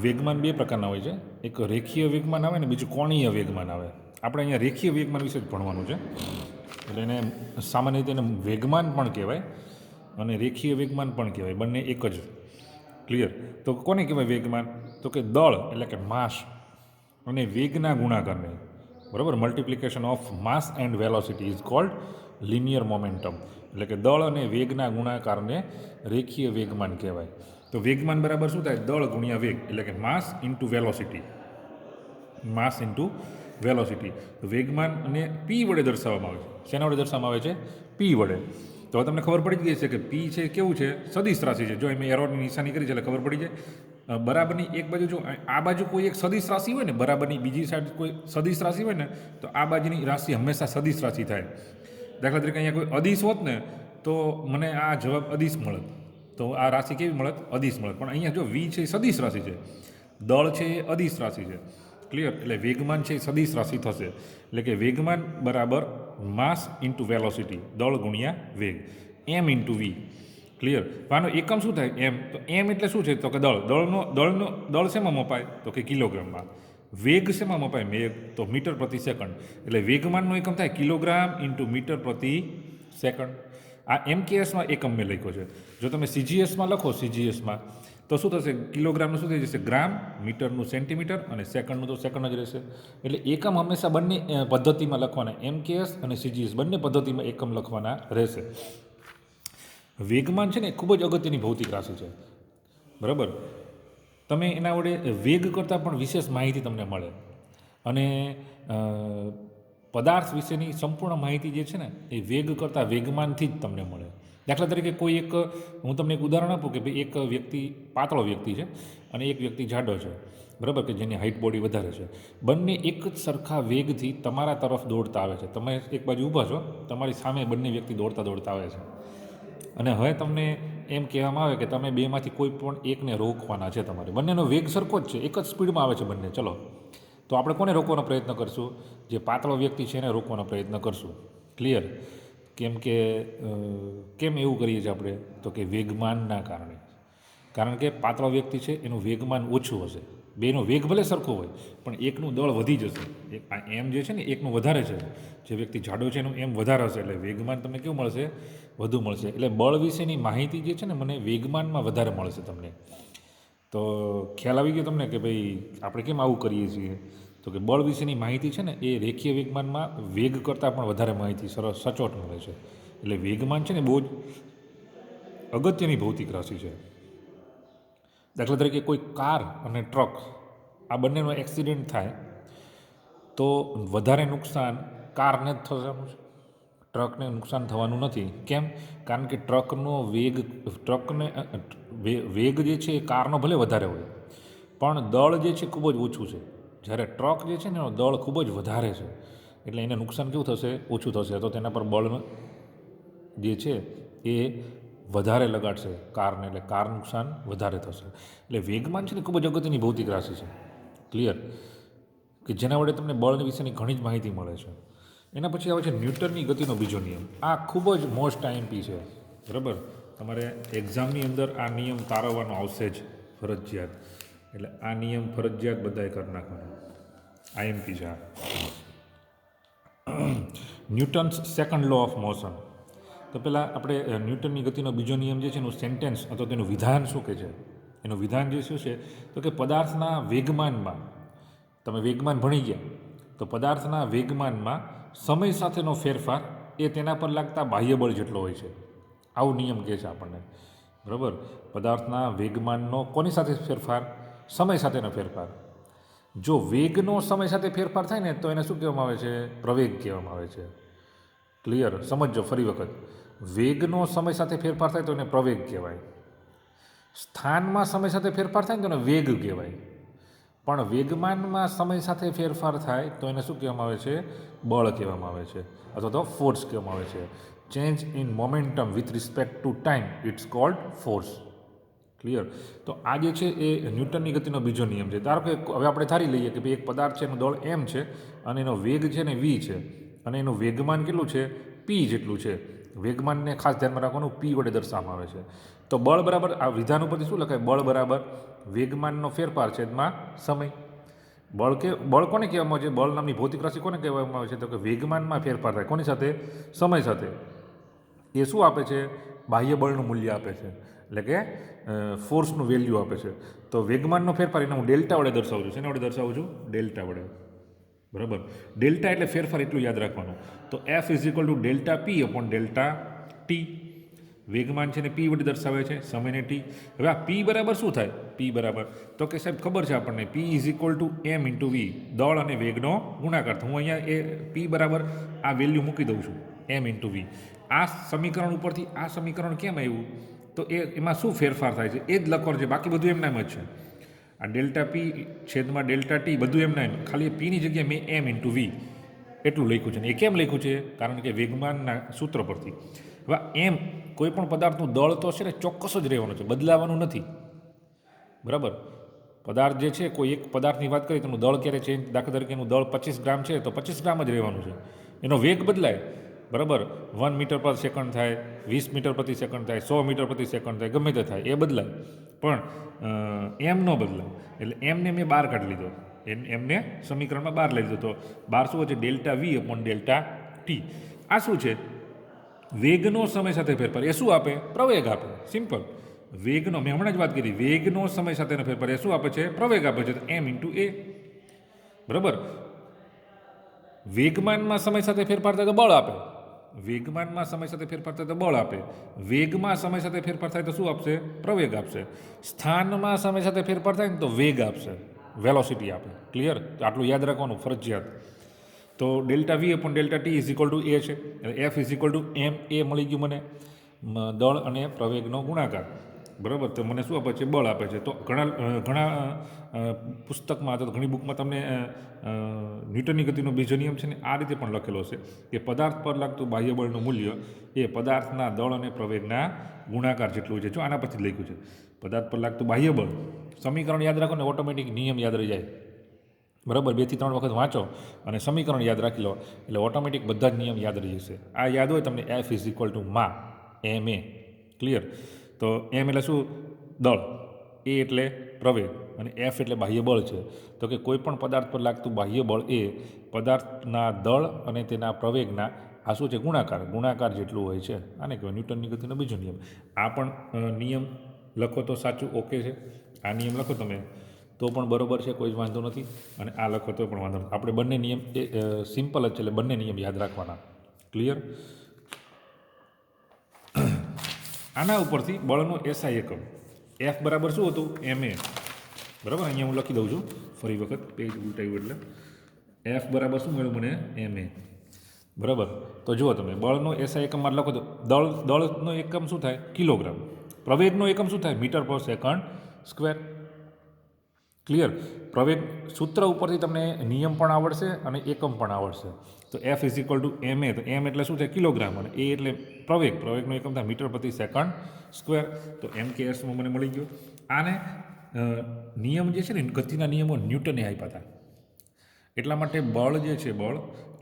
વેગમાન બે પ્રકારના હોય છે. એક રેખીય વેગમાન આવે ને બીજું કોણીય વેગમાન આવે. આપણે અહીંયા રેખીય વેગમાન વિશે જ ભણવાનું છે. એટલે એને સામાન્ય રીતે એને વેગમાન પણ કહેવાય અને રેખીય વેગમાન પણ કહેવાય, બંને એક જ. ક્લિયર? તો કોને કહેવાય વેગમાન? તો કે દળ એટલે કે માસ અને વેગના ગુણાકારને, બરાબર, multiplication of mass and velocity is called linear momentum. એટલે કે દળ અને વેગના ગુણાકારને રેખીય વેગમાન કહેવાય. તો વેગમાન બરાબર શું થાય? દળ ગુણ્યા વેગ, એટલે કે માસ ઇન્ટુ વેલોસિટી. માસ ઇન્ટુ વેલોસિટી. તો વેગમાનને પી વડે દર્શાવવામાં આવે છે. શેના વડે દર્શાવવામાં આવે છે? પી વડે. તો હવે તમને ખબર પડી જ ગઈ છે કે પી છે કેવું છે? સદિશ રાશિ છે. જો મેં એરોની નિશાની કરી છે એટલે ખબર પડી જાય. બરાબરની એક બાજુ જો આ બાજુ કોઈ એક સદિશ રાશિ હોય ને, બરાબરની બીજી સાઈડ કોઈ સદિશ રાશિ હોય ને, તો આ બાજુની રાશિ હંમેશા સદિશ રાશિ થાય. દાખલા તરીકે અહીંયા કોઈ અદિશ હોત ને તો મને આ જવાબ અદિશ મળત. તો આ રાશિ કેવી મળત? અદિશ મળત. પણ અહીંયા જો વી છે એ સદિશ રાશિ છે, દળ છે એ અદિશ રાશિ છે. ક્લિયર? એટલે વેગમાન છે એ સદિશ રાશિ થશે. એટલે કે વેગમાન બરાબર માસ ઇન્ટુ વેલોસિટી, દળ ગુણ્યા વેગ, એમ ઇન્ટુ વી. ક્લિયર? આનો એકમ શું થાય? એમ. તો એમ એટલે શું છે? તો કે દળ શેમાં મપાય? તો કે કિલોગ્રામમાં. વેગ શેમાં મપાય? મેગ. તો મીટર પ્રતિ સેકન્ડ. એટલે વેગમાનનો એકમ થાય કિલોગ્રામ ઇન્ટુ મીટર પ્રતિ સેકન્ડ. આ એમકેએસમાં એકમ મેં લખ્યો છે. જો તમે સીજીએસમાં લખો, સીજીએસમાં તો શું થશે? કિલોગ્રામનું શું થઈ જશે? ગ્રામ, મીટરનું સેન્ટીમીટર અને સેકન્ડનું તો સેકન્ડ જ રહેશે. એટલે એકમ હંમેશા બંને પદ્ધતિમાં લખવાના, એમકેએસ અને સીજીએસ બંને પદ્ધતિમાં એકમ લખવાના રહેશે. વેગમાન છે ને ખૂબ જ અગત્યની ભૌતિક રાશિ છે, બરાબર. તમે એના વડે વેગ કરતાં પણ વિશેષ માહિતી તમને મળે અને પદાર્થ વિશેની સંપૂર્ણ માહિતી જે છે ને એ વેગ કરતાં વેગમાનથી જ તમને મળે. દાખલા તરીકે કોઈ એક, હું તમને એક ઉદાહરણ આપું કે ભાઈ એક વ્યક્તિ પાતળો વ્યક્તિ છે અને એક વ્યક્તિ જાડો છે. બરાબર, કે જેની હાઇટ બોડી વધારે છે, બંને એક જ સરખા વેગથી તમારા તરફ દોડતા આવે છે. તમે એક બાજુ ઊભા છો, તમારી સામે બંને વ્યક્તિ દોડતા દોડતા આવે છે, અને હવે તમને એમ કહેવામાં આવે કે તમે બેમાંથી કોઈ પણ એકને રોકવાના છે. તમારે બંનેનો વેગ સરખો જ છે, એક જ સ્પીડમાં આવે છે બંને. ચલો, તો આપણે કોને રોકવાનો પ્રયત્ન કરશું? જે પાતળો વ્યક્તિ છે એને રોકવાનો પ્રયત્ન કરશું. ક્લિયર? કેમ કે કેમ એવું કરીએ છીએ આપણે? તો કે વેગમાનના કારણે. કારણ કે પાતળો વ્યક્તિ છે એનું વેગમાન ઓછું હશે. બેનો વેગ ભલે સરખો હોય, પણ એકનું દળ વધી જશે. આ એમ જે છે ને એકનું વધારે છે, જે વ્યક્તિ જાડો છે એનું એમ વધારે હશે, એટલે વેગમાન તમને કેવું મળશે? વધુ મળશે. એટલે બળ વિશેની માહિતી જે છે ને મને વેગમાનમાં વધારે મળશે તમને. તો ખ્યાલ આવી ગયો તમને કે ભાઈ આપણે કેમ આવું કરીએ છીએ? તો કે બળ વિશેની માહિતી છે ને એ રેખીય વેગમાનમાં વેગ કરતાં પણ વધારે માહિતી સચોટ મળે છે. એટલે વેગમાન છે ને બહુ જ અગત્યની ભૌતિક રાશિ છે. દાખલા તરીકે કોઈ કાર અને ટ્રક આ બંનેનો એક્સિડન્ટ થાય તો વધારે નુકસાન કારને જ થવાનું છે, ટ્રકને નુકસાન થવાનું નથી. કેમ? કારણ કે ટ્રકનો વેગ જે છે એ કારનો ભલે વધારે હોય, પણ દળ જે છે ખૂબ જ ઓછું છે. જ્યારે ટ્રક જે છે ને એનો દળ ખૂબ જ વધારે છે, એટલે એને નુકસાન કેવું થશે? ઓછું થશે. તો તેના પર બળ જે છે એ વધારે લગાડશે કારને, એટલે કાર નુકસાન વધારે થશે. એટલે વેગમાન છે ને ખૂબ જ અગત્યની ભૌતિક રાશિ છે. ક્લિયર? કે જેના વડે તમને બળ વિશેની ઘણી જ માહિતી મળે છે. એના પછી આવે છે ન્યૂટનની ગતિનો બીજો નિયમ. આ ખૂબ જ મોસ્ટ આઈએમપી છે. બરાબર, તમારે એક્ઝામની અંદર આ નિયમ તારવવાનો આવશે જ ફરજિયાત. એટલે આ નિયમ ફરજિયાત બધાએ કરી નાખવાનો. આઈએમપી છે આ. Newton's second law of motion. તો પહેલાં આપણે ન્યૂટનની ગતિનો બીજો નિયમ જે છે એનું સેન્ટેન્સ અથવા તેનું વિધાન શું કહે છે? એનું વિધાન જે શું છે? તો કે પદાર્થના વેગમાનમાં, તમે વેગમાન ભણી ગયા, તો પદાર્થના વેગમાનમાં સમય સાથેનો ફેરફાર એ તેના પર લાગતા બાહ્ય બળ જેટલો હોય છે. આવો નિયમ કહે છે આપણને. બરાબર, પદાર્થના વેગમાનનો કોની સાથે ફેરફાર? સમય સાથેનો ફેરફાર. જો વેગનો સમય સાથે ફેરફાર થાય ને તો એને શું કહેવામાં આવે છે? પ્રવેગ કહેવામાં આવે છે. ક્લિયર? સમજો ફરી વખત. વેગનો સમય સાથે ફેરફાર થાય તો એને પ્રવેગ કહેવાય. સ્થાનમાં સમય સાથે ફેરફાર થાય ને તો એને વેગ કહેવાય. પણ વેગમાનમાં સમય સાથે ફેરફાર થાય તો એને શું કહેવામાં આવે છે? બળ કહેવામાં આવે છે, અથવા તો ફોર્સ કહેવામાં આવે છે. Change in momentum with respect to time, it's called force. Clear? તો આ જે છે એ ન્યૂટનની ગતિનો બીજો નિયમ છે. ધારો કે હવે આપણે ધારી લઈએ કે ભાઈ એક પદાર્થ છે એનું દળ એમ છે અને એનો વેગ છે ને વી છે, અને એનું વેગમાન કેટલું છે? પી જેટલું છે. વેગમાનને ખાસ ધ્યાનમાં રાખવાનું, પી વડે દર્શાવવામાં આવે છે. તો બળ બરાબર, આ વિધાન ઉપરથી શું લખાય? બળ બરાબર વેગમાનનો ફેરફાર છેદમાં સમય. બળ કોને કહેવામાં આવે છે? બળ નામની ભૌતિક રાશિ કોને કહેવામાં આવે છે? તો કે વેગમાનમાં ફેરફાર થાય. કોની સાથે? સમય સાથે. એ શું આપે છે? બાહ્ય બળનું મૂલ્ય આપે છે, એટલે કે ફોર્સનું વેલ્યુ આપે છે. તો વેગમાનનો ફેરફાર એને હું ડેલ્ટા વડે દર્શાવું છું. શેના વડે દર્શાવું છું? ડેલ્ટા વડે. બરાબર, ડેલ્ટા એટલે ફેરફાર, એટલું યાદ રાખવાનું. તો F is equal to delta P upon delta T. વેગમાન છે ને પી વડે દર્શાવે છે, સમયને ટી. હવે આ પી બરાબર શું થાય? પી બરાબર, તો કે સાહેબ ખબર છે આપણને, P is equal to M into V, દળ અને વેગનો ગુણાકાર. હું અહીંયા એ પી બરાબર આ વેલ્યુ મૂકી દઉં છું, એમ ઇન્ટુ વી. આ સમીકરણ ઉપરથી આ સમીકરણ કેમ આવ્યું? તો એમાં શું ફેરફાર થાય છે એ જ લખવાનું છે, બાકી બધું એમનામ જ છે. આ ડેલ્ટા પી છેદમાં ડેલ્ટા ટી બધું એમના એમ, ખાલી પીની જગ્યાએ મેં એમ ઇન્ટુ વી એટલું લખ્યું છે. ને એ કેમ લખ્યું છે? કારણ કે વેગમાનના સૂત્ર પરથી. હવે એમ કોઈ પણ પદાર્થનું દળ તો છે ને ચોક્કસ જ રહેવાનું છે, બદલાવાનું નથી. બરાબર, પદાર્થ જે છે, કોઈ એક પદાર્થની વાત કરીએ તો એનું દળ ક્યારે ચેન્જ? દાખલા તરીકે એનું દળ 25 ગ્રામ છે તો 25 ગ્રામ જ રહેવાનું છે. એનો વેગ બદલાય. બરાબર, 1 મીટર પર સેકન્ડ થાય, 20 મીટર પ્રતિ સેકન્ડ થાય, 100 મીટર પ્રતિ સેકન્ડ થાય, ગમે તે થાય, એ બદલાય. પણ એમ ન બદલાય. એટલે એમને મેં બહાર કાઢી લીધો, એમને સમીકરણમાં બહાર લઈ લીધો. તો બહાર શું છે? Delta V upon delta T. આ શું છે? વેગનો સમય સાથે ફેરફાર. એ શું આપે? પ્રવેગ આપે. સિમ્પલ. વેગનો, મેં હમણાં જ વાત કરી, વેગનો સમય સાથેનો ફેરફાર એ શું આપે છે? પ્રવેગ આપે છે. તો એમ ઇન્ટુ એ. બરાબર, વેગમાનમાં સમય સાથે ફેરફાર થાય તો બળ આપે. વેગમાનમાં સમય સાથે ફેરફાર થાય તો બળ આપે. વેગમાં સમય સાથે ફેરફાર થાય તો શું આપશે? પ્રવેગ આપશે. સ્થાનમાં સમય સાથે ફેરફાર થાય ને તો વેગ આપશે, વેલોસિટી આપે. ક્લિયર? તો આટલું યાદ રાખવાનું ફરજિયાત. તો delta V upon delta T is equal to A છે, F is equal to M A મળી ગયું મને, દળ અને પ્રવેગનો ગુણાકાર. બરાબર, તો મને શું આપે છે? બળ આપે છે. તો ઘણા પુસ્તકમાં અથવા તો ઘણી બુકમાં તમને ન્યૂટનની ગતિનો બીજો નિયમ છે ને આ રીતે પણ લખેલો છે કે પદાર્થ પર લાગતું બાહ્ય બળનું મૂલ્ય એ પદાર્થના દળ અને પ્રવેગના ગુણાકાર જેટલું છે. જો આના પરથી જ લખ્યું છે, પદાર્થ પર લાગતું બાહ્ય બળ, સમીકરણ યાદ રાખો ને ઓટોમેટિક નિયમ યાદ રહી જાય. બરાબર, 2 થી 3 વખત વાંચો અને સમીકરણ યાદ રાખી લો એટલે ઓટોમેટિક બધા જ નિયમ યાદ રહી જશે. આ યાદ હોય તમને F ઇઝ ઇક્વલ ટુ મા ma. ક્લિયર? તો એમ એટલે શું? દળ, એ એટલે પ્રવેગ અને એફ એટલે બાહ્ય બળ છે. તો કે કોઈ પણ પદાર્થ પર લાગતું બાહ્ય બળ એ પદાર્થના દળ અને તેના પ્રવેગના આ શું છે? ગુણાકાર જેટલું હોય છે. આને કહેવાય ન્યૂટનની ગતિનો બીજો નિયમ. આ પણ નિયમ લખો તો સાચું ઓકે છે. આ નિયમ લખો તમે તો પણ બરોબર છે, કોઈ જ વાંધો નથી. અને આ લખો તો પણ વાંધો નથી. આપણે બંને નિયમ એ સિમ્પલ જ છે, એટલે બંને નિયમ યાદ રાખવાના. ક્લિયર? આના ઉપરથી બળનો એસઆઈ એકમ એફ બરાબર શું હતું? ma. બરાબર, અહીંયા હું લખી દઉં છું ફરી વખત, પેજ ઉલટાયું એટલે એફ બરાબર શું મળ્યું મને? ma. બરાબર, તો જુઓ તમે બળનો એસઆઈ એકમમાં લખો તો દળનો એકમ શું થાય? કિલોગ્રામ. પ્રવેગનો એકમ શું થાય? મીટર પર સેકન્ડ સ્ક્વેર. ક્લિયર? પ્રવેગ સૂત્ર ઉપરથી તમને નિયમ પણ આવડશે અને એકમ પણ આવડશે. તો F is equal two ma. તો એમ એટલે શું થાય? કિલોગ્રામ. અને એ એટલે પ્રવેગનો એકમ થાય મીટર પ્રતિ સેકન્ડ સ્ક્વેર. તો એમ કે એસમાં મને મળી ગયો. આને નિયમ જે છે ને ગતિના નિયમો ન્યૂટને આપ્યા હતા. એટલા માટે બળ જે છે, બળ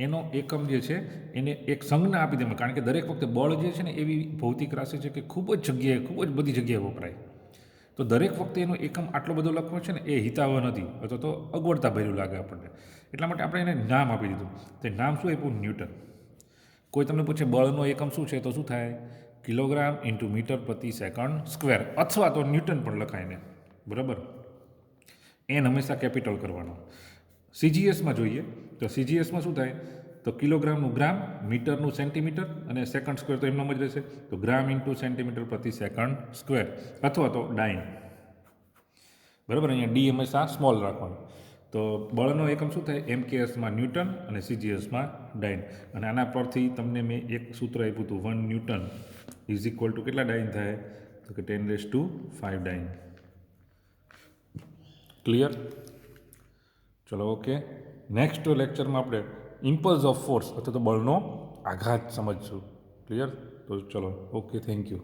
એનો એકમ જે છે એને એક સંજ્ઞા આપી દેવામાં, કારણ કે દરેક વખતે બળ જે છે ને એવી ભૌતિક રાશિ છે કે ખૂબ જ બધી જગ્યાએ વપરાય. તો દરેક વખતે એનો એકમ આટલો બધો લખવો છે ને એ હિતાવહ નથી, અથવા તો અગવડતા ભર્યું લાગે આપણને. એટલા માટે આપણે એને નામ આપી દીધું. તો નામ શું આપ્યું? ન્યૂટન. કોઈ તમને પૂછે બળનો એકમ શું છે, તો શું થાય? કિલોગ્રામ ઇન્ટુ મીટર પ્રતિ સેકન્ડ સ્ક્વેર, અથવા તો ન્યૂટન પણ લખાય ને. બરાબર, એન હંમેશા કેપિટલ કરવાનો. સીજીએસમાં જોઈએ તો સીજીએસમાં શું થાય? તો કિલોગ્રામનું ગ્રામ, મીટરનું સેન્ટીમીટર અને સેકન્ડ સ્ક્વેર તો એમનો જ રહેશે. તો ગ્રામ ઇન્ટુ સેન્ટીમીટર પ્રતિ સેકન્ડ સ્ક્વેર, અથવા તો ડાઇન. બરાબર, અહીંયા ડી હંમેશા સ્મોલ રાખવાનું. તો બળનો એકમ શું થાય? એમકેએસમાં ન્યૂટન અને સીજીએસમાં ડાઇન. અને આના પરથી તમને મેં એક સૂત્ર આપ્યું હતું, 1 ન્યૂટન ઇઝ ઇક્વલ ટુ કેટલા ડાઇન થાય? તો કે 10⁵ ડાઇન. ક્લિયર? ચલો ઓકે. નેક્સ્ટ લેક્ચરમાં આપણે ઇમ્પલ્સ ઓફ ફોર્સ અથવા તો બળનો આઘાત સમજશું. ક્લિયર? તો ચલો ઓકે, થેન્ક યુ.